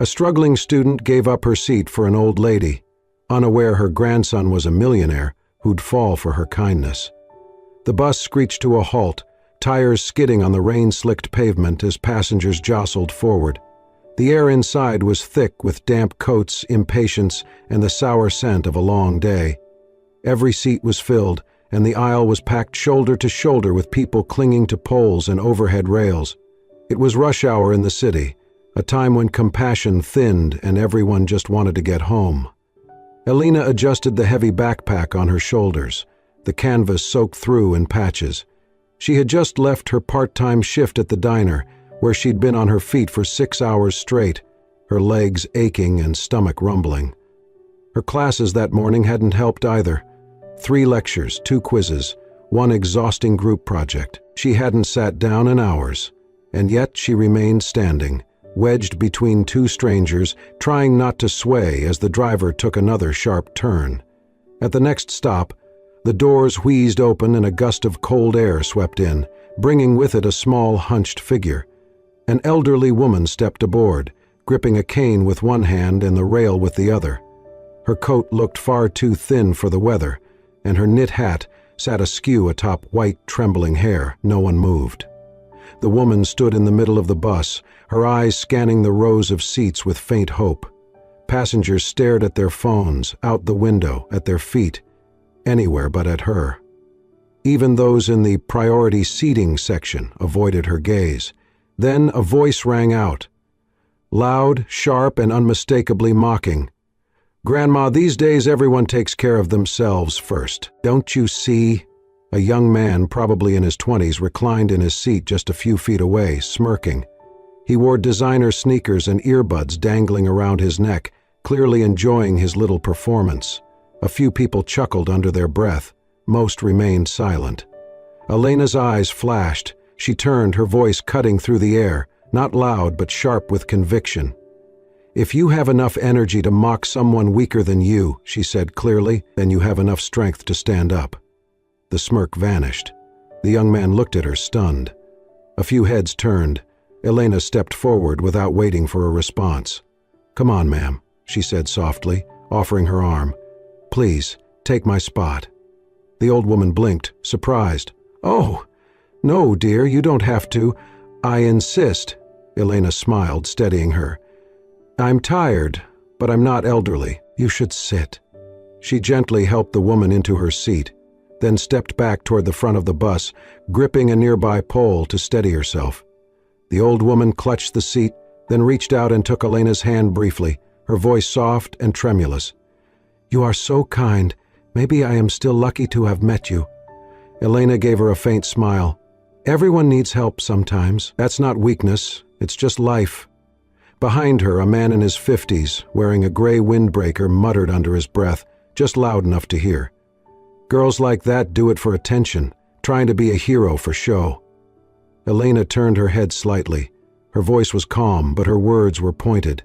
A struggling student gave up her seat for an old lady, unaware her grandson was a millionaire who'd fall for her kindness. The bus screeched to a halt, tires skidding on the rain-slicked pavement as passengers jostled forward. The air inside was thick with damp coats, impatience, and the sour scent of a long day. Every seat was filled, and the aisle was packed shoulder to shoulder with people clinging to poles and overhead rails. It was rush hour in the city, a time when compassion thinned and everyone just wanted to get home. Elena adjusted the heavy backpack on her shoulders, the canvas soaked through in patches. She had just left her part-time shift at the diner, where she'd been on her feet for 6 hours straight, her legs aching and stomach rumbling. Her classes that morning hadn't helped either. 3 lectures, 2 quizzes, 1 exhausting group project. She hadn't sat down in hours, and yet she remained standing, wedged between 2 strangers, trying not to sway as the driver took another sharp turn. At the next stop, the doors wheezed open and a gust of cold air swept in, bringing with it a small, hunched figure. An elderly woman stepped aboard, gripping a cane with one hand and the rail with the other. Her coat looked far too thin for the weather, and her knit hat sat askew atop white, trembling hair. No one moved. The woman stood in the middle of the bus, her eyes scanning the rows of seats with faint hope. Passengers stared at their phones, out the window, at their feet, anywhere but at her. Even those in the priority seating section avoided her gaze. Then a voice rang out, loud, sharp, and unmistakably mocking. "Grandma, these days everyone takes care of themselves first. Don't you see?" A young man, probably in his 20s, reclined in his seat just a few feet away, smirking. He wore designer sneakers and earbuds dangling around his neck, clearly enjoying his little performance. A few people chuckled under their breath. Most remained silent. Elena's eyes flashed. She turned, her voice cutting through the air, not loud but sharp with conviction. "If you have enough energy to mock someone weaker than you," she said clearly, "then you have enough strength to stand up." The smirk vanished. The young man looked at her, stunned. A few heads turned. Elena stepped forward without waiting for a response. "Come on, ma'am," she said softly, offering her arm. "Please, take my spot." The old woman blinked, surprised. "Oh, no, dear, you don't have to. I insist." Elena smiled, steadying her. "I'm tired, but I'm not elderly. You should sit." She gently helped the woman into her seat, then stepped back toward the front of the bus, gripping a nearby pole to steady herself. The old woman clutched the seat, then reached out and took Elena's hand briefly, her voice soft and tremulous. "You are so kind. Maybe I am still lucky to have met you." Elena gave her a faint smile. "Everyone needs help sometimes. That's not weakness, it's just life." Behind her, a man in his 50s, wearing a gray windbreaker, muttered under his breath, just loud enough to hear. "Girls like that do it for attention, trying to be a hero for show." Elena turned her head slightly. Her voice was calm, but her words were pointed.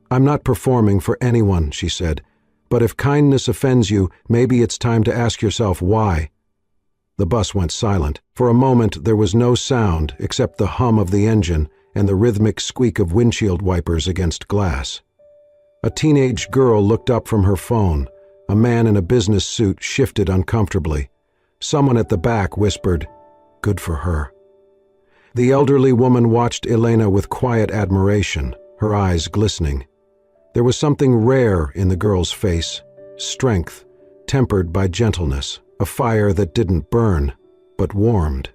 "I'm not performing for anyone," she said, "but if kindness offends you, maybe it's time to ask yourself why." The bus went silent. For a moment there was no sound except the hum of the engine and the rhythmic squeak of windshield wipers against glass. A teenage girl looked up from her phone. A man in a business suit shifted uncomfortably. Someone at the back whispered, "Good for her." The elderly woman watched Elena with quiet admiration, her eyes glistening. There was something rare in the girl's face, strength, tempered by gentleness, a fire that didn't burn, but warmed.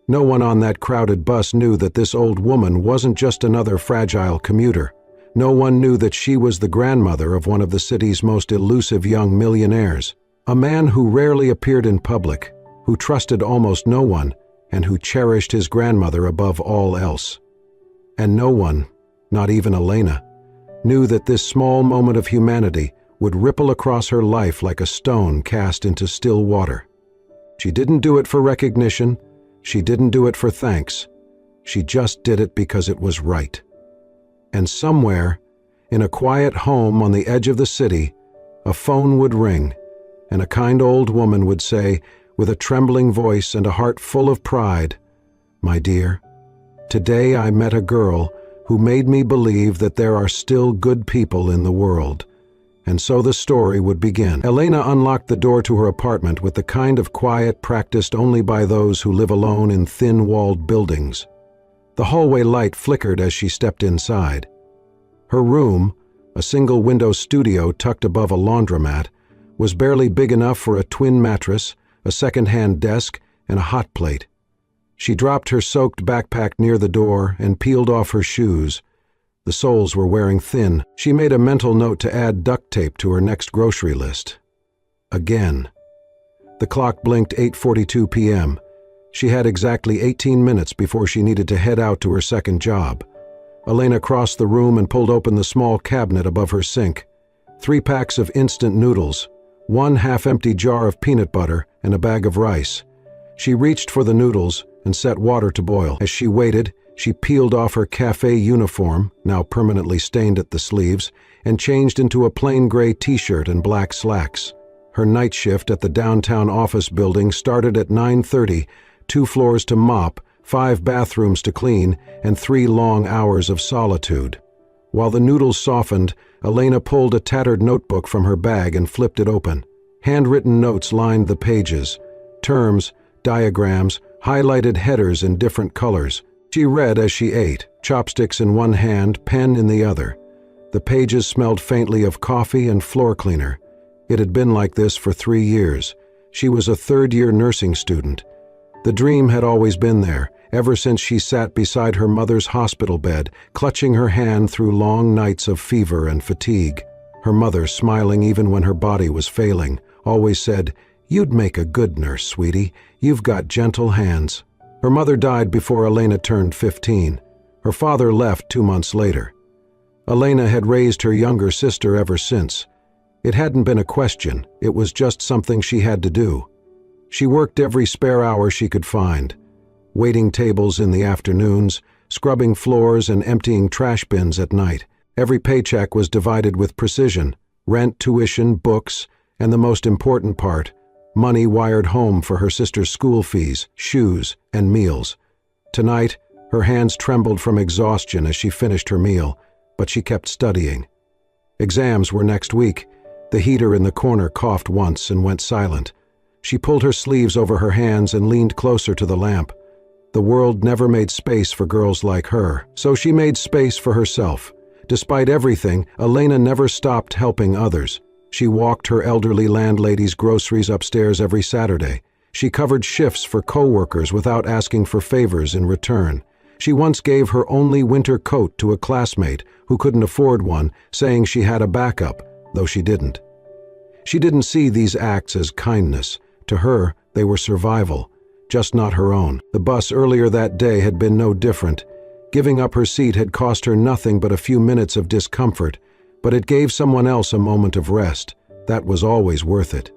No one on that crowded bus knew that this old woman wasn't just another fragile commuter. No one knew that she was the grandmother of one of the city's most elusive young millionaires, a man who rarely appeared in public, who trusted almost no one, and who cherished his grandmother above all else. And no one, not even Elena, knew that this small moment of humanity would ripple across her life like a stone cast into still water. She didn't do it for recognition. She didn't do it for thanks. She just did it because it was right. And somewhere, in a quiet home on the edge of the city, a phone would ring, and a kind old woman would say, with a trembling voice and a heart full of pride, "My dear, today I met a girl who made me believe that there are still good people in the world. And so the story would begin. Elena unlocked the door to her apartment with the kind of quiet practiced only by those who live alone in thin-walled buildings. The hallway light flickered as she stepped inside. Her room, a single-window studio tucked above a laundromat, was barely big enough for a twin mattress, a second-hand desk, and a hot plate. She dropped her soaked backpack near the door and peeled off her shoes. The soles were wearing thin. She made a mental note to add duct tape to her next grocery list. Again. The clock blinked 8:42 p.m. She had exactly 18 minutes before she needed to head out to her second job. Elena crossed the room and pulled open the small cabinet above her sink. 3 packs of instant noodles, 1 half-empty jar of peanut butter, and a bag of rice. She reached for the noodles and set water to boil. As she waited, she peeled off her cafe uniform, now permanently stained at the sleeves, and changed into a plain gray t-shirt and black slacks. Her night shift at the downtown office building started at 9:30, 2 floors to mop, 5 bathrooms to clean, and 3 long hours of solitude. While the noodles softened, Elena pulled a tattered notebook from her bag and flipped it open. Handwritten notes lined the pages. Terms, diagrams, highlighted headers in different colors. She read as she ate, chopsticks in one hand, pen in the other. The pages smelled faintly of coffee and floor cleaner. It had been like this for 3 years. She was a third-year nursing student. The dream had always been there, ever since she sat beside her mother's hospital bed, clutching her hand through long nights of fever and fatigue. Her mother, smiling even when her body was failing, always said, "You'd make a good nurse, sweetie. You've got gentle hands." Her mother died before Elena turned 15. Her father left 2 months later. Elena had raised her younger sister ever since. It hadn't been a question, it was just something she had to do. She worked every spare hour she could find, waiting tables in the afternoons, scrubbing floors and emptying trash bins at night. Every paycheck was divided with precision: rent, tuition, books, and the most important part, money wired home for her sister's school fees, shoes, and meals. Tonight, her hands trembled from exhaustion as she finished her meal, but she kept studying. Exams were next week. The heater in the corner coughed once and went silent. She pulled her sleeves over her hands and leaned closer to the lamp. The world never made space for girls like her, so she made space for herself. Despite everything, Elena never stopped helping others. She walked her elderly landlady's groceries upstairs every Saturday. She covered shifts for co-workers without asking for favors in return. She once gave her only winter coat to a classmate who couldn't afford one, saying she had a backup, though she didn't. She didn't see these acts as kindness. To her, they were survival, just not her own. The bus earlier that day had been no different. Giving up her seat had cost her nothing but a few minutes of discomfort, but it gave someone else a moment of rest. That was always worth it.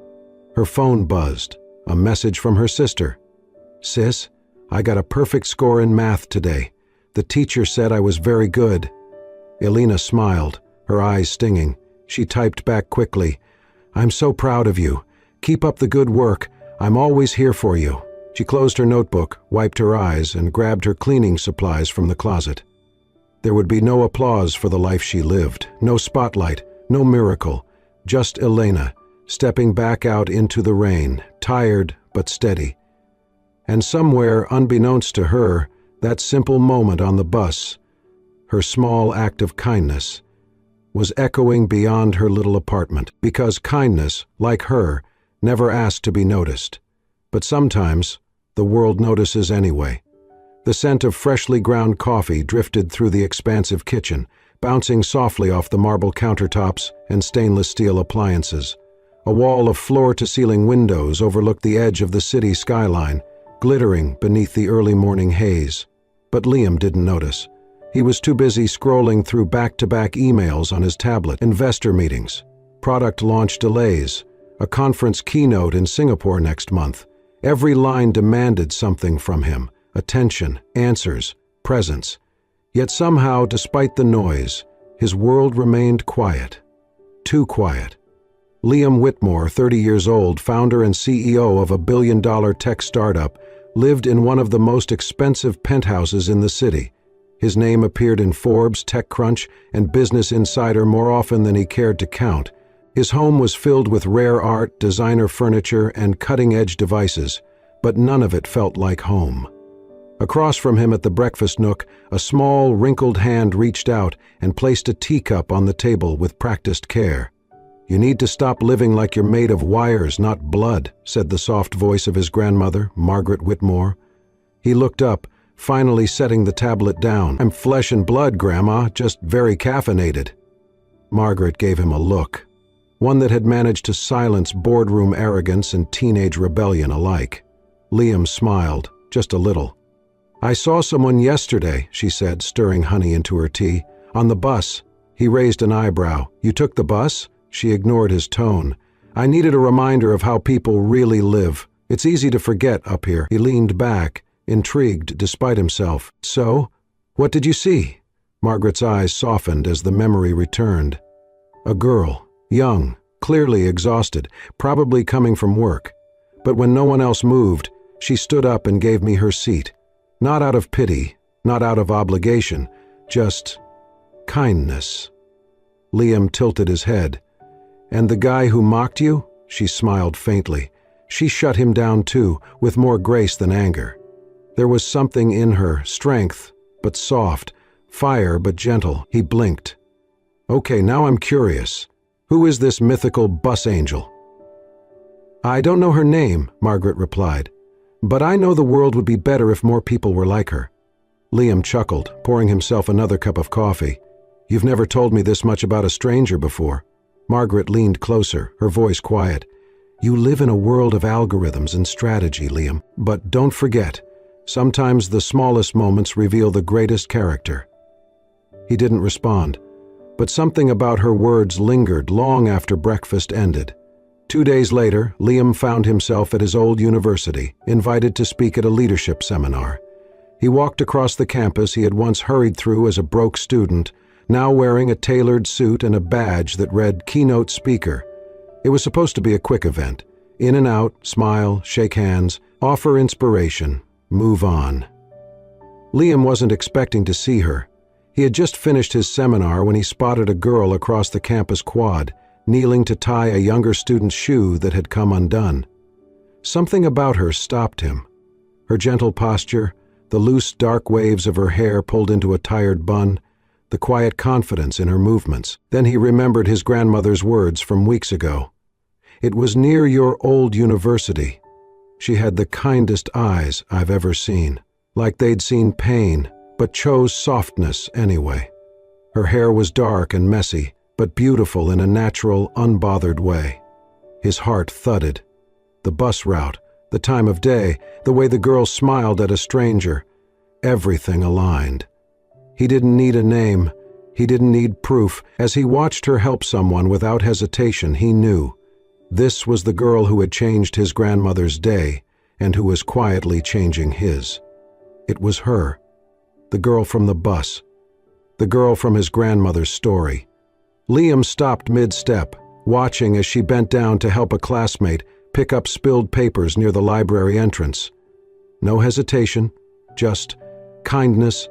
Her phone buzzed. A message from her sister. "Sis, I got a perfect score in math today. The teacher said I was very good." Elena smiled, her eyes stinging. She typed back quickly, "I'm so proud of you. Keep up the good work. I'm always here for you." She closed her notebook, wiped her eyes, and grabbed her cleaning supplies from the closet. There would be no applause for the life she lived, no spotlight, no miracle, just Elena, stepping back out into the rain, tired but steady. And somewhere, unbeknownst to her, that simple moment on the bus, her small act of kindness, was echoing beyond her little apartment, because kindness, like her, never asked to be noticed. But sometimes, the world notices anyway. The scent of freshly ground coffee drifted through the expansive kitchen, bouncing softly off the marble countertops and stainless steel appliances. A wall of floor-to-ceiling windows overlooked the edge of the city skyline, glittering beneath the early morning haze. But Liam didn't notice. He was too busy scrolling through back-to-back emails on his tablet. Investor meetings, product launch delays, a conference keynote in Singapore next month. Every line demanded something from him: attention, answers, presence. Yet somehow, despite the noise, his world remained quiet. Too quiet. Liam Whitmore, 30 years old, founder and CEO of a billion-dollar tech startup, lived in one of the most expensive penthouses in the city. His name appeared in Forbes, TechCrunch, and Business Insider more often than he cared to count. His home was filled with rare art, designer furniture, and cutting-edge devices, but none of it felt like home. Across from him at the breakfast nook, a small, wrinkled hand reached out and placed a teacup on the table with practiced care. "You need to stop living like you're made of wires, not blood," said the soft voice of his grandmother, Margaret Whitmore. He looked up, finally setting the tablet down. "I'm flesh and blood, Grandma, just very caffeinated." Margaret gave him a look, one that had managed to silence boardroom arrogance and teenage rebellion alike. Liam smiled, just a little. "I saw someone yesterday," she said, stirring honey into her tea. "On the bus." He raised an eyebrow. "You took the bus?" She ignored his tone. "I needed a reminder of how people really live. It's easy to forget up here." He leaned back, intrigued despite himself. "So? What did you see?" Margaret's eyes softened as the memory returned. A girl, young, clearly exhausted, probably coming from work. But when no one else moved, she stood up and gave me her seat. Not out of pity, not out of obligation, just kindness. Liam tilted his head. "And the guy who mocked you?" She smiled faintly. She shut him down too, with more grace than anger. There was something in her, strength, but soft, fire, but gentle. He blinked. "Okay, now I'm curious. Who is this mythical bus angel?" "I don't know her name," Margaret replied. "But I know the world would be better if more people were like her." Liam chuckled, pouring himself another cup of coffee. "You've never told me this much about a stranger before." Margaret leaned closer, her voice quiet. "You live in a world of algorithms and strategy, Liam. But don't forget, sometimes the smallest moments reveal the greatest character." He didn't respond, but something about her words lingered long after breakfast ended. 2 days later, Liam found himself at his old university, invited to speak at a leadership seminar. He walked across the campus he had once hurried through as a broke student, now wearing a tailored suit and a badge that read Keynote Speaker. It was supposed to be a quick event. In and out, smile, shake hands, offer inspiration, move on. Liam wasn't expecting to see her. He had just finished his seminar when he spotted a girl across the campus quad, kneeling to tie a younger student's shoe that had come undone. Something about her stopped him. Her gentle posture, the loose dark waves of her hair pulled into a tired bun, the quiet confidence in her movements. Then he remembered his grandmother's words from weeks ago. "It was near your old university." She had the kindest eyes I've ever seen, like they'd seen pain, but chose softness anyway. Her hair was dark and messy, but beautiful in a natural, unbothered way. His heart thudded. The bus route, the time of day, the way the girl smiled at a stranger, everything aligned. He didn't need a name. He didn't need proof. As he watched her help someone without hesitation, he knew. This was the girl who had changed his grandmother's day and who was quietly changing his. It was her. The girl from the bus. The girl from his grandmother's story. Liam stopped mid-step, watching as she bent down to help a classmate pick up spilled papers near the library entrance. No hesitation, just kindness,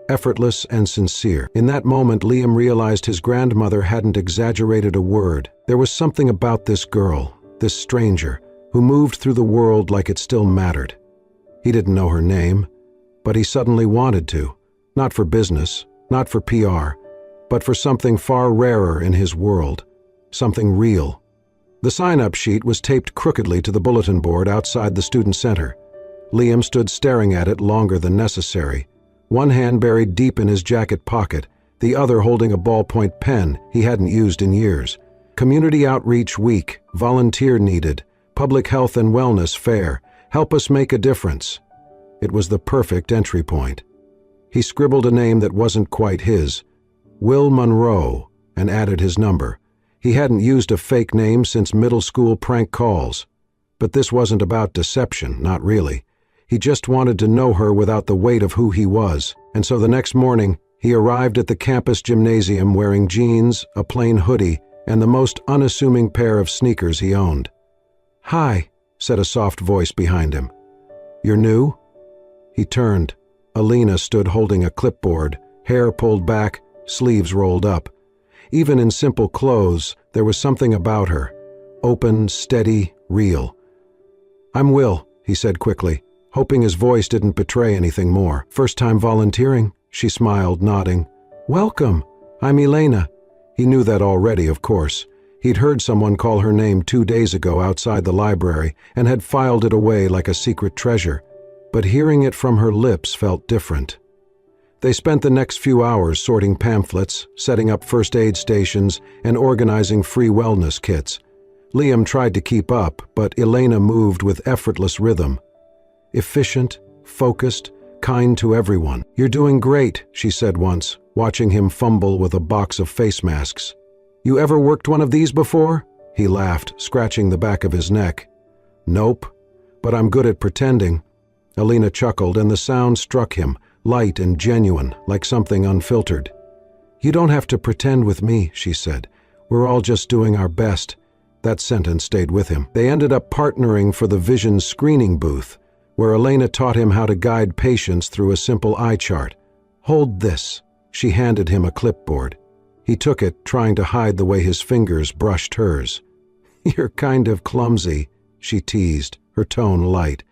effortless and sincere. In that moment, Liam realized his grandmother hadn't exaggerated a word. There was something about this girl, this stranger, who moved through the world like it still mattered. He didn't know her name, but he suddenly wanted to, not for business, not for PR, but for something far rarer in his world, something real. The sign-up sheet was taped crookedly to the bulletin board outside the student center. Liam stood staring at it longer than necessary, one hand buried deep in his jacket pocket, the other holding a ballpoint pen he hadn't used in years. Community Outreach Week, volunteer needed, Public Health and Wellness Fair, help us make a difference. It was the perfect entry point. He scribbled a name that wasn't quite his, Will Monroe, and added his number. He hadn't used a fake name since middle school prank calls. But this wasn't about deception, not really. He just wanted to know her without the weight of who he was. And so the next morning, he arrived at the campus gymnasium wearing jeans, a plain hoodie, and the most unassuming pair of sneakers he owned. "Hi," said a soft voice behind him. "You're new?" He turned. Alina stood holding a clipboard, hair pulled back, sleeves rolled up. Even in simple clothes, there was something about her. Open, steady, real. "I'm Will," he said quickly, hoping his voice didn't betray anything more. "First time volunteering?" She smiled, nodding. "Welcome. I'm Elena." He knew that already, of course. He'd heard someone call her name 2 days ago outside the library and had filed it away like a secret treasure. But hearing it from her lips felt different. They spent the next few hours sorting pamphlets, setting up first aid stations, and organizing free wellness kits. Liam tried to keep up, but Elena moved with effortless rhythm. Efficient, focused, kind to everyone. "You're doing great," she said once, watching him fumble with a box of face masks. "You ever worked one of these before?" He laughed, scratching the back of his neck. "Nope, but I'm good at pretending." Alina chuckled, and the sound struck him, light and genuine, like something unfiltered. "You don't have to pretend with me," she said. "We're all just doing our best." That sentence stayed with him. They ended up partnering for the vision screening booth, where Elena taught him how to guide patients through a simple eye chart. "Hold this." She handed him a clipboard. He took it, trying to hide the way his fingers brushed hers. "You're kind of clumsy," she teased, her tone light.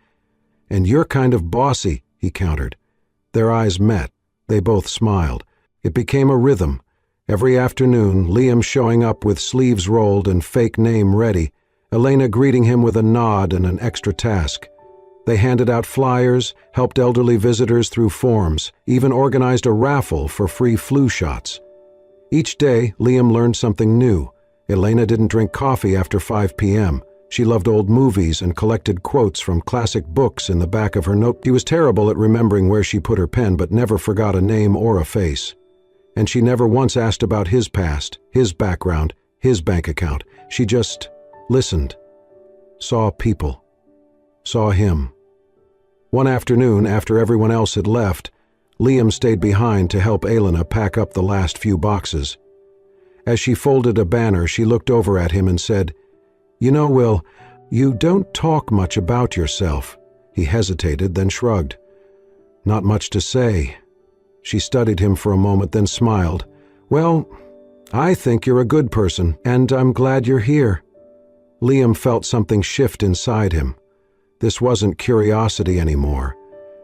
"And you're kind of bossy," he countered. Their eyes met. They both smiled. It became a rhythm. Every afternoon, Liam showing up with sleeves rolled and fake name ready, Elena greeting him with a nod and an extra task. They handed out flyers, helped elderly visitors through forms, even organized a raffle for free flu shots. Each day, Liam learned something new. Elena didn't drink coffee after 5 p.m. She loved old movies and collected quotes from classic books in the back of her note. She was terrible at remembering where she put her pen, but never forgot a name or a face. And she never once asked about his past, his background, his bank account. She just listened, saw people, saw him. One afternoon, after everyone else had left, Liam stayed behind to help Elena pack up the last few boxes. As she folded a banner, she looked over at him and said, "You know, Will, you don't talk much about yourself." He hesitated, then shrugged. "Not much to say." She studied him for a moment, then smiled. "Well, I think you're a good person, and I'm glad you're here." Liam felt something shift inside him. This wasn't curiosity anymore.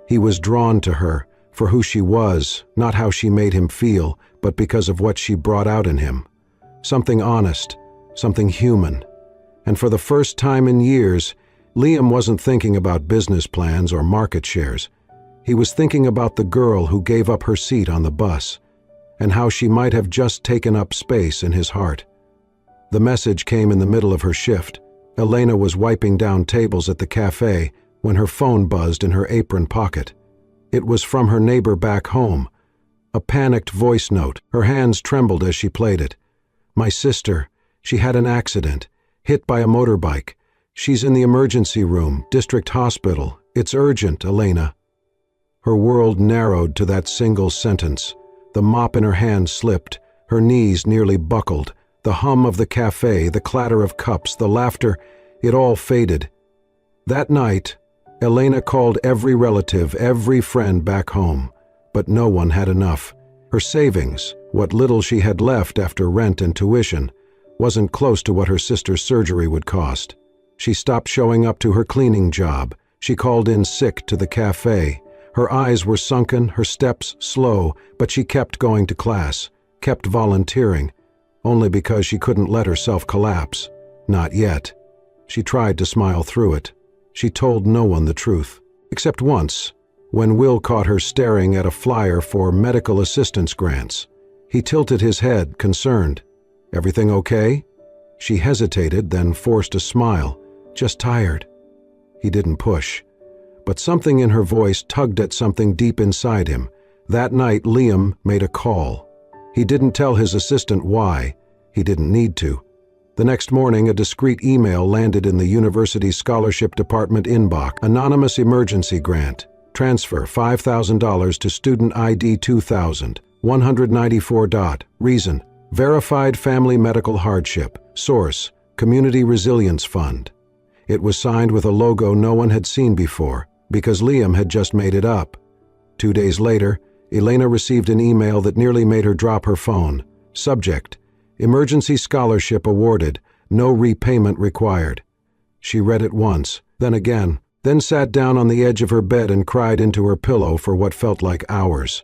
He was drawn to her, for who she was, not how she made him feel, but because of what she brought out in him. Something honest, something human. And for the first time in years, Liam wasn't thinking about business plans or market shares. He was thinking about the girl who gave up her seat on the bus, and how she might have just taken up space in his heart. The message came in the middle of her shift. Elena was wiping down tables at the cafe when her phone buzzed in her apron pocket. It was from her neighbor back home. A panicked voice note. Her hands trembled as she played it. "My sister. She had an accident. Hit by a motorbike. She's in the emergency room, district hospital. It's urgent, Elena." Her world narrowed to that single sentence. The mop in her hand slipped. Her knees nearly buckled. The hum of the cafe, the clatter of cups, the laughter, it all faded. That night, Elena called every relative, every friend back home, but no one had enough. Her savings, what little she had left after rent and tuition, wasn't close to what her sister's surgery would cost. She stopped showing up to her cleaning job. She called in sick to the cafe. Her eyes were sunken, her steps slow, but she kept going to class, kept volunteering, only because she couldn't let herself collapse. Not yet. She tried to smile through it. She told no one the truth, except once, when Will caught her staring at a flyer for medical assistance grants. He tilted his head, concerned. "Everything okay?" She hesitated, then forced a smile. "Just tired." He didn't push. But something in her voice tugged at something deep inside him. That night, Liam made a call. He didn't tell his assistant why. He didn't need to. The next morning, a discreet email landed in the university's scholarship department inbox. Anonymous emergency grant. Transfer $5,000 to student ID 2000. 194. Reason: verified family medical hardship. Source: Community Resilience Fund. It was signed with a logo no one had seen before, because Liam had just made it up. 2 days later, Elena received an email that nearly made her drop her phone. Subject: Emergency scholarship awarded, no repayment required. She read it once, then again, then sat down on the edge of her bed and cried into her pillow for what felt like hours.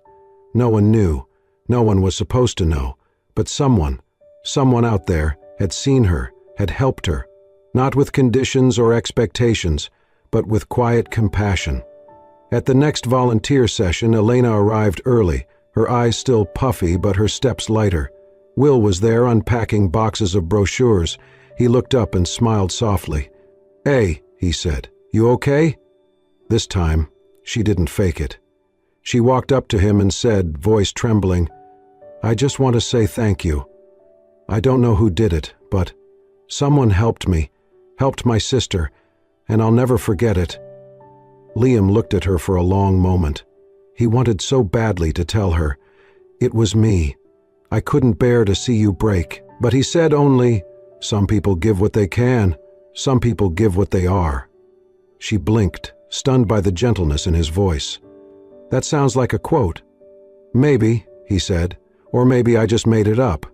No one knew. No one was supposed to know. But someone out there, had seen her, had helped her, not with conditions or expectations, but with quiet compassion. At the next volunteer session, Elena arrived early, her eyes still puffy but her steps lighter. Will was there unpacking boxes of brochures. He looked up and smiled softly. "Hey," he said, "you okay?" This time, she didn't fake it. She walked up to him and said, voice trembling, "I just want to say thank you. I don't know who did it, but someone helped me, helped my sister, and I'll never forget it." Liam looked at her for a long moment. He wanted so badly to tell her, "It was me. I couldn't bear to see you break." But he said only, "Some people give what they can. Some people give what they are." She blinked, stunned by the gentleness in his voice. "That sounds like a quote." "Maybe," he said, "or maybe I just made it up."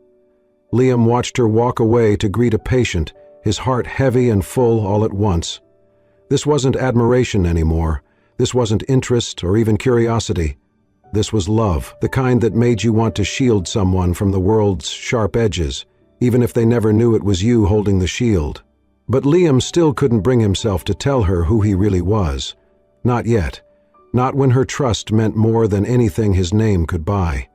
Liam watched her walk away to greet a patient, his heart heavy and full all at once. This wasn't admiration anymore. This wasn't interest or even curiosity. This was love, the kind that made you want to shield someone from the world's sharp edges, even if they never knew it was you holding the shield. But Liam still couldn't bring himself to tell her who he really was. Not yet. Not when her trust meant more than anything his name could buy.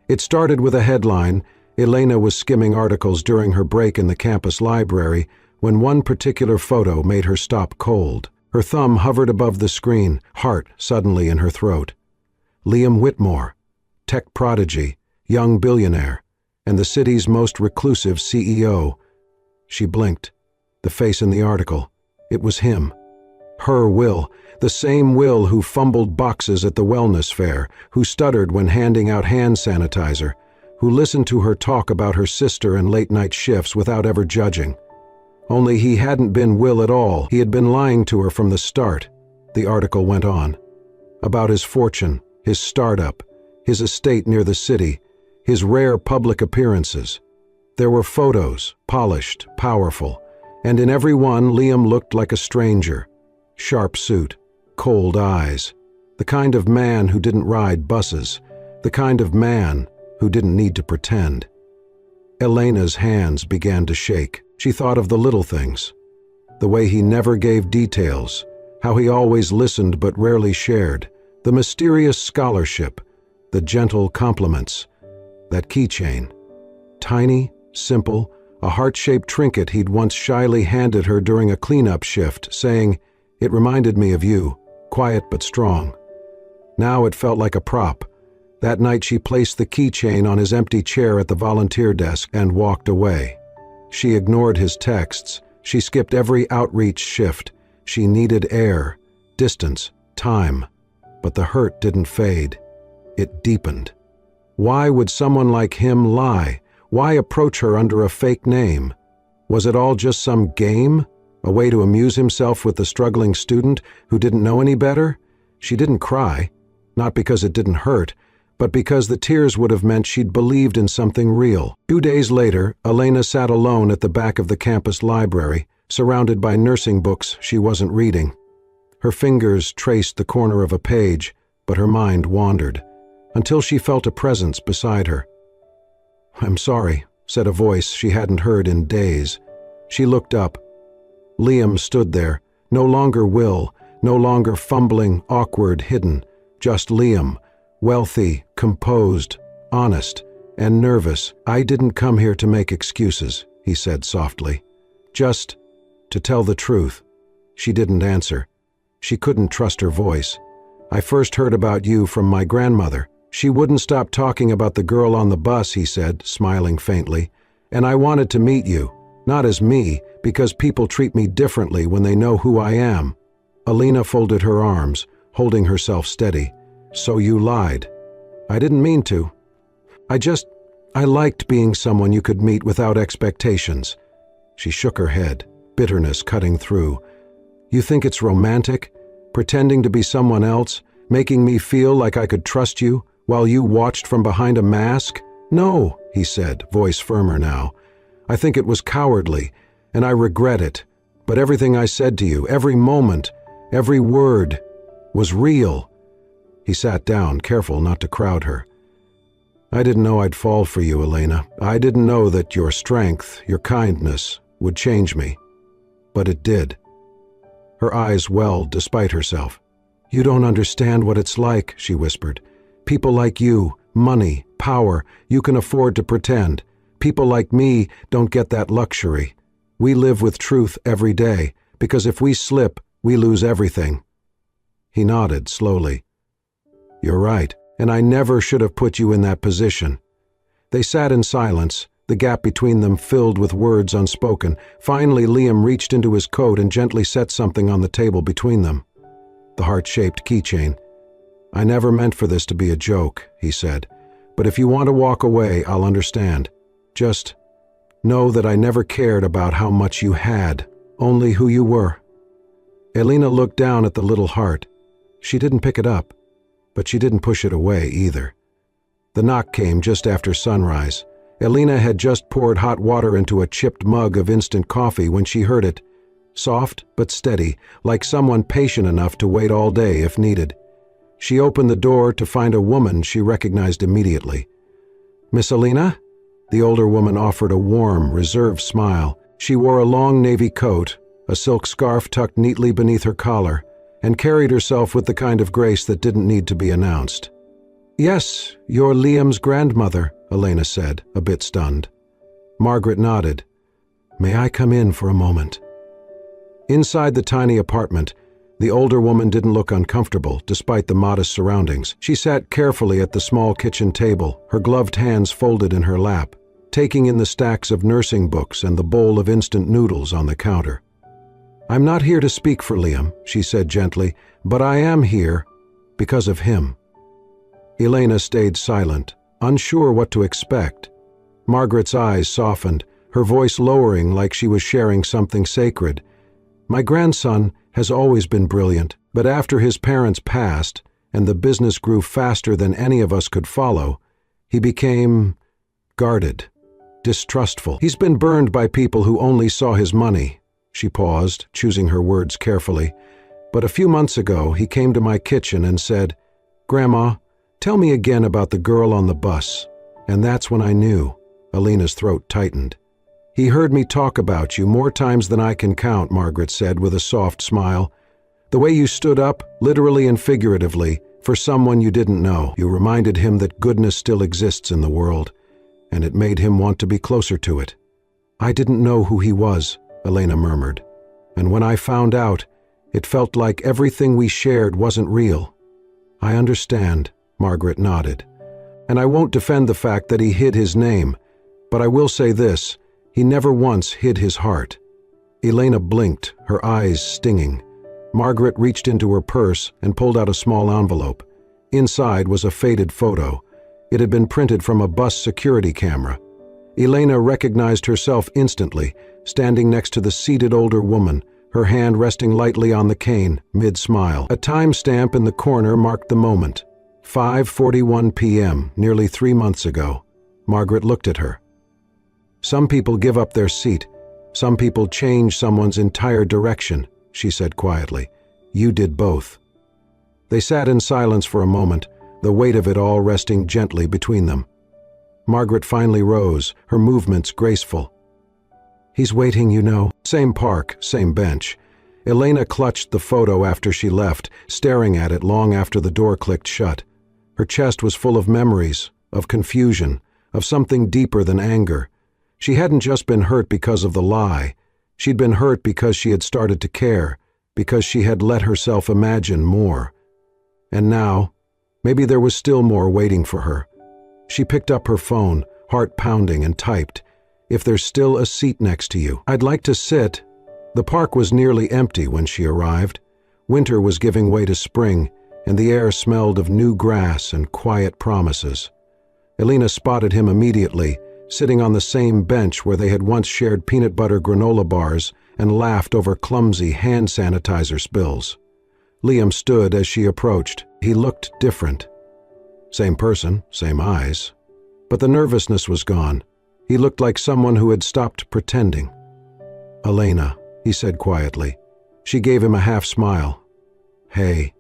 It started with a headline. Elena was skimming articles during her break in the campus library when one particular photo made her stop cold. Her thumb hovered above the screen, heart suddenly in her throat. Liam Whitmore, tech prodigy, young billionaire, and the city's most reclusive CEO. She blinked. The face in the article. It was him. Her Will, the same Will who fumbled boxes at the wellness fair, who stuttered when handing out hand sanitizer, who listened to her talk about her sister and late-night shifts without ever judging. Only he hadn't been Will at all. He had been lying to her from the start. The article went on. About his fortune, his startup, his estate near the city, his rare public appearances. There were photos, polished, powerful, and in every one Liam looked like a stranger. Sharp suit, cold eyes, the kind of man who didn't ride buses, the kind of man who didn't need to pretend. Elena's hands began to shake. She thought of the little things, the way he never gave details, how he always listened but rarely shared, the mysterious scholarship, the gentle compliments, that keychain. Tiny, simple, a heart-shaped trinket he'd once shyly handed her during a cleanup shift, saying, "It reminded me of you, quiet but strong." Now it felt like a prop. That night she placed the keychain on his empty chair at the volunteer desk and walked away. She ignored his texts. She skipped every outreach shift. She needed air, distance, time. But the hurt didn't fade. It deepened. Why would someone like him lie? Why approach her under a fake name? Was it all just some game? A way to amuse himself with the struggling student who didn't know any better? She didn't cry, not because it didn't hurt, but because the tears would have meant she'd believed in something real. 2 days later, Elena sat alone at the back of the campus library, surrounded by nursing books she wasn't reading. Her fingers traced the corner of a page, but her mind wandered, until she felt a presence beside her. "I'm sorry," said a voice she hadn't heard in days. She looked up. Liam stood there, no longer Will, no longer fumbling, awkward, hidden, just Liam, wealthy, composed, honest, and nervous. "I didn't come here to make excuses," he said softly. "Just to tell the truth." She didn't answer. She couldn't trust her voice. "I first heard about you from my grandmother. She wouldn't stop talking about the girl on the bus," he said, smiling faintly. "And I wanted to meet you, not as me, because people treat me differently when they know who I am." Elena folded her arms, holding herself steady. "So you lied." "I didn't mean to. I liked being someone you could meet without expectations." She shook her head, bitterness cutting through. "You think it's romantic? Pretending to be someone else? Making me feel like I could trust you while you watched from behind a mask? No, he said, voice firmer now. I think it was cowardly, and I regret it. But everything I said to you, every moment, every word, was real. He sat down, careful not to crowd her. I didn't know I'd fall for you, Elena. I didn't know that your strength, your kindness, would change me. But it did. Her eyes welled despite herself. You don't understand what it's like, she whispered. People like you, money, power, you can afford to pretend. People like me don't get that luxury. We live with truth every day, because if we slip, we lose everything. He nodded slowly. You're right, and I never should have put you in that position. They sat in silence, the gap between them filled with words unspoken. Finally, Liam reached into his coat and gently set something on the table between them. The heart-shaped keychain. I never meant for this to be a joke, he said, but if you want to walk away, I'll understand. Just know that I never cared about how much you had, only who you were. Elena looked down at the little heart. She didn't pick it up, but she didn't push it away either. The knock came just after sunrise. Elena had just poured hot water into a chipped mug of instant coffee when she heard it. Soft but steady, like someone patient enough to wait all day if needed. She opened the door to find a woman she recognized immediately. Miss Elena? The older woman offered a warm, reserved smile. She wore a long navy coat, a silk scarf tucked neatly beneath her collar, and carried herself with the kind of grace that didn't need to be announced. Yes, you're Liam's grandmother, Elena said, a bit stunned. Margaret nodded. May I come in for a moment? Inside the tiny apartment, the older woman didn't look uncomfortable, despite the modest surroundings. She sat carefully at the small kitchen table, her gloved hands folded in her lap, taking in the stacks of nursing books and the bowl of instant noodles on the counter. I'm not here to speak for Liam, she said gently, but I am here because of him. Elena stayed silent, unsure what to expect. Margaret's eyes softened, her voice lowering like she was sharing something sacred. My grandson has always been brilliant, but after his parents passed, and the business grew faster than any of us could follow, he became guarded, distrustful. He's been burned by people who only saw his money. She paused, choosing her words carefully. But a few months ago, he came to my kitchen and said, Grandma, tell me again about the girl on the bus. And that's when I knew. Elena's throat tightened. He heard me talk about you more times than I can count, Margaret said with a soft smile. The way you stood up, literally and figuratively, for someone you didn't know. You reminded him that goodness still exists in the world, and it made him want to be closer to it. I didn't know who he was, Elena murmured. And when I found out, it felt like everything we shared wasn't real. I understand, Margaret nodded. And I won't defend the fact that he hid his name, but I will say this. He never once hid his heart. Elena blinked, her eyes stinging. Margaret reached into her purse and pulled out a small envelope. Inside was a faded photo. It had been printed from a bus security camera. Elena recognized herself instantly, standing next to the seated older woman, her hand resting lightly on the cane, mid-smile. A timestamp in the corner marked the moment. 5:41 p.m., nearly 3 months ago. Margaret looked at her. Some people give up their seat. Some people change someone's entire direction, she said quietly. You did both. They sat in silence for a moment, the weight of it all resting gently between them. Margaret finally rose, her movements graceful. He's waiting, you know. Same park, same bench. Elena clutched the photo after she left, staring at it long after the door clicked shut. Her chest was full of memories, of confusion, of something deeper than anger. She hadn't just been hurt because of the lie. She'd been hurt because she had started to care, because she had let herself imagine more. And now, maybe there was still more waiting for her. She picked up her phone, heart pounding, and typed, If there's still a seat next to you, I'd like to sit. The park was nearly empty when she arrived. Winter was giving way to spring, and the air smelled of new grass and quiet promises. Elena spotted him immediately, sitting on the same bench where they had once shared peanut butter granola bars and laughed over clumsy hand sanitizer spills. Liam stood as she approached, He looked different. Same person, same eyes. But the nervousness was gone. He looked like someone who had stopped pretending. "Elena," he said quietly. She gave him a half smile. "Hey."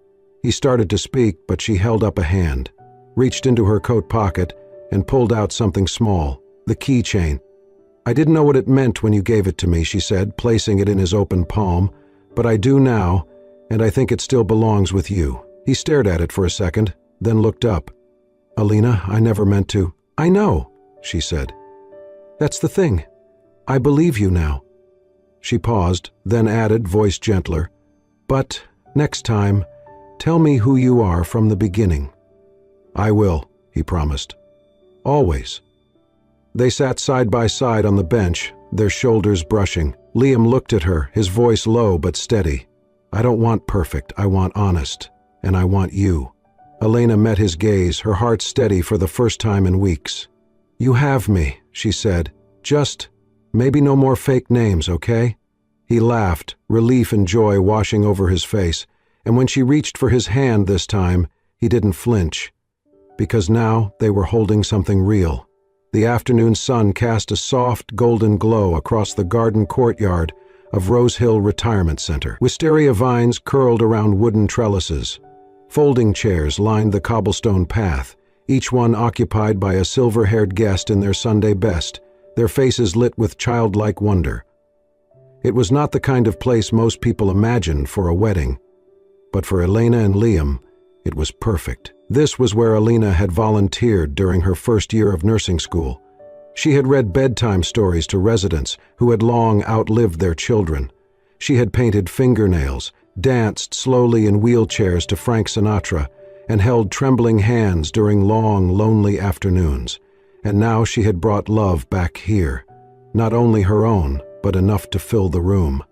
He started to speak, but she held up a hand, reached into her coat pocket, and pulled out something small, the keychain. "I didn't know what it meant when you gave it to me," she said, placing it in his open palm, "but I do now, and I think it still belongs with you." He stared at it for a second, then looked up. "Elena, I never meant to." "I know," she said. "That's the thing. I believe you now." She paused, then added, voice gentler, "But next time, tell me who you are from the beginning." "I will," he promised. "Always." They sat side by side on the bench, their shoulders brushing. Liam looked at her, his voice low but steady. "I don't want perfect, I want honest. And I want you." Elena met his gaze, her heart steady for the first time in weeks. "You have me," she said. "Just, maybe no more fake names, okay?" He laughed, relief and joy washing over his face, and when she reached for his hand this time, he didn't flinch. Because now they were holding something real. The afternoon sun cast a soft, golden glow across the garden courtyard of Rose Hill Retirement Center. Wisteria vines curled around wooden trellises. Folding chairs lined the cobblestone path, each one occupied by a silver-haired guest in their Sunday best, their faces lit with childlike wonder. It was not the kind of place most people imagine for a wedding, but for Elena and Liam, it was perfect. This was where Elena had volunteered during her first year of nursing school. She had read bedtime stories to residents who had long outlived their children. She had painted fingernails, danced slowly in wheelchairs to Frank Sinatra, and held trembling hands during long, lonely afternoons. And now she had brought love back here, not only her own, but enough to fill the room.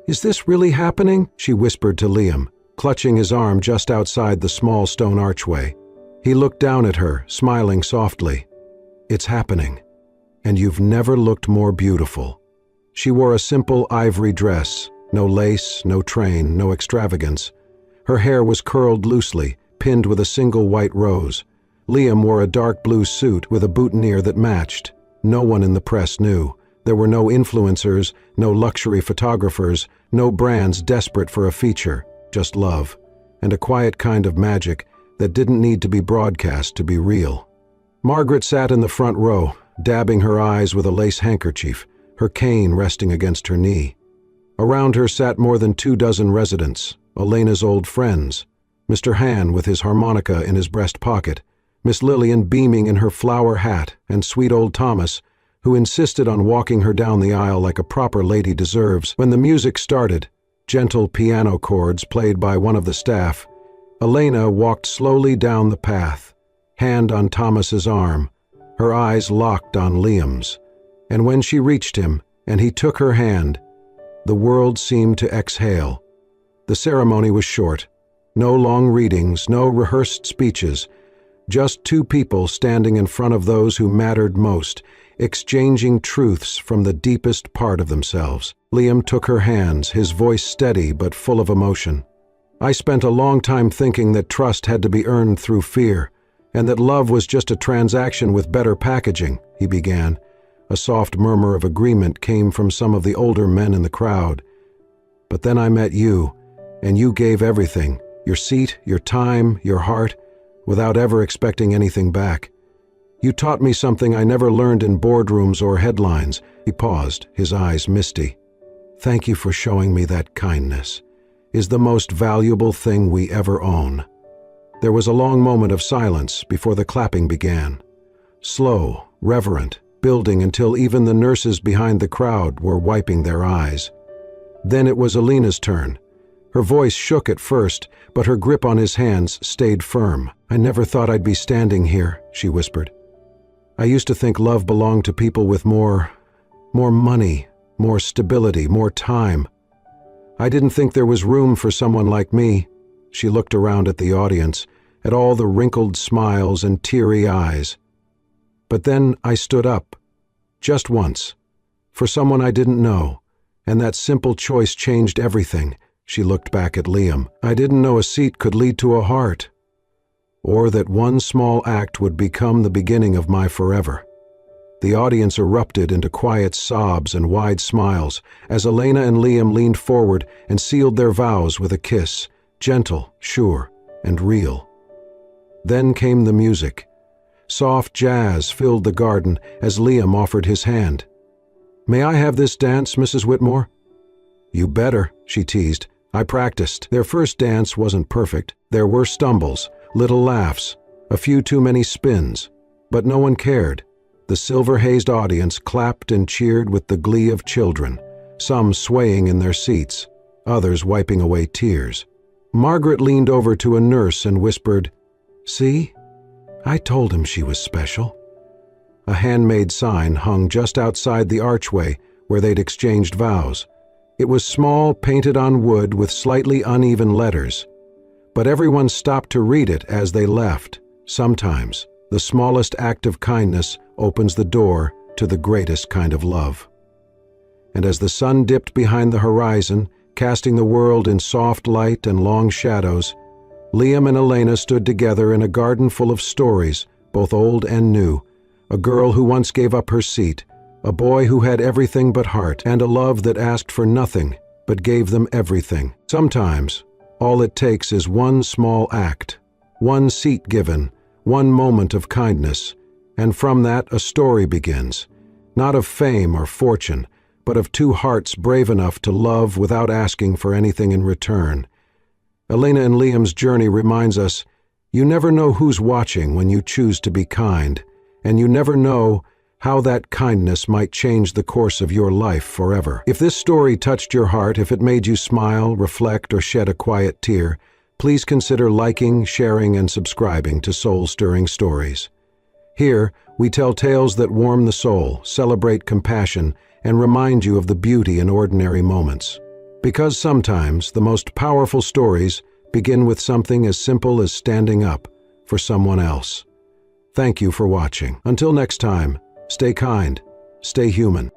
"Is this really happening?" she whispered to Liam, clutching his arm just outside the small stone archway. He looked down at her, smiling softly. "It's happening, and you've never looked more beautiful." She wore a simple ivory dress, no lace, no train, no extravagance. Her hair was curled loosely, pinned with a single white rose. Liam wore a dark blue suit with a boutonniere that matched. No one in the press knew. There were no influencers, no luxury photographers, no brands desperate for a feature, just love, and a quiet kind of magic that didn't need to be broadcast to be real. Margaret sat in the front row, dabbing her eyes with a lace handkerchief, her cane resting against her knee. Around her sat more than 24 residents, Elena's old friends, Mr. Han with his harmonica in his breast pocket, Miss Lillian beaming in her flower hat, and sweet old Thomas, who insisted on walking her down the aisle like a proper lady deserves. When the music started, gentle piano chords played by one of the staff, Elena walked slowly down the path, hand on Thomas's arm, her eyes locked on Liam's. And when she reached him, and he took her hand, the world seemed to exhale. The ceremony was short. No long readings, no rehearsed speeches, just two people standing in front of those who mattered most, exchanging truths from the deepest part of themselves. Liam took her hands, his voice steady but full of emotion. "I spent a long time thinking that trust had to be earned through fear, and that love was just a transaction with better packaging," he began. A soft murmur of agreement came from some of the older men in the crowd. "But then I met you, and you gave everything, your seat, your time, your heart, without ever expecting anything back. You taught me something I never learned in boardrooms or headlines." He paused, his eyes misty. "Thank you for showing me that kindness is the most valuable thing we ever own." There was a long moment of silence before the clapping began. Slow, reverent, building until even the nurses behind the crowd were wiping their eyes. Then it was Elena's turn. Her voice shook at first, but her grip on his hands stayed firm. "I never thought I'd be standing here," she whispered. "I used to think love belonged to people with more money, more stability, more time. I didn't think there was room for someone like me." She looked around at the audience, at all the wrinkled smiles and teary eyes. "But then I stood up, just once, for someone I didn't know, and that simple choice changed everything, She looked back at Liam. "I didn't know a seat could lead to a heart, or that one small act would become the beginning of my forever." The audience erupted into quiet sobs and wide smiles as Elena and Liam leaned forward and sealed their vows with a kiss, gentle, sure, and real. Then came the music. Soft jazz filled the garden as Liam offered his hand. "May I have this dance, Mrs. Whitmore?" "You better," she teased. "I practiced." Their first dance wasn't perfect. There were stumbles, little laughs, a few too many spins, but no one cared. The silver-hazed audience clapped and cheered with the glee of children, some swaying in their seats, others wiping away tears. Margaret leaned over to a nurse and whispered, "See? I told him she was special." A handmade sign hung just outside the archway where they'd exchanged vows. It was small, painted on wood with slightly uneven letters, but everyone stopped to read it as they left. Sometimes, the smallest act of kindness opens the door to the greatest kind of love. And as the sun dipped behind the horizon, casting the world in soft light and long shadows, Liam and Elena stood together in a garden full of stories, both old and new. A girl who once gave up her seat, a boy who had everything but heart, and a love that asked for nothing but gave them everything. Sometimes, all it takes is one small act, one seat given, one moment of kindness, and from that a story begins, not of fame or fortune, but of two hearts brave enough to love without asking for anything in return. Elena and Liam's journey reminds us, you never know who's watching when you choose to be kind, and you never know how that kindness might change the course of your life forever. If this story touched your heart, if it made you smile, reflect, or shed a quiet tear, please consider liking, sharing, and subscribing to Soul-Stirring Stories. Here, we tell tales that warm the soul, celebrate compassion, and remind you of the beauty in ordinary moments. Because sometimes the most powerful stories begin with something as simple as standing up for someone else. Thank you for watching. Until next time, stay kind, stay human.